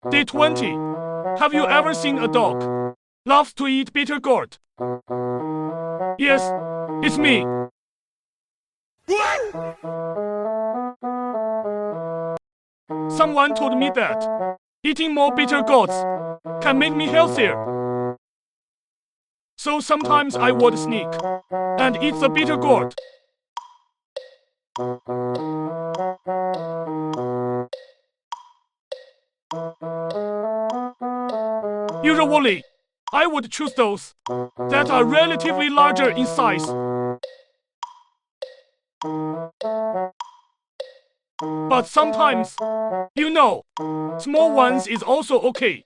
Day 20. Have you ever seen a dog? Loves to eat bitter gourd. Yes, it's me. Someone told me that eating more bitter gourds can make me healthier. So sometimes I would sneak and eat the bitter gourd. Usually, I would choose those that are relatively larger in size. But sometimes, small ones is also okay.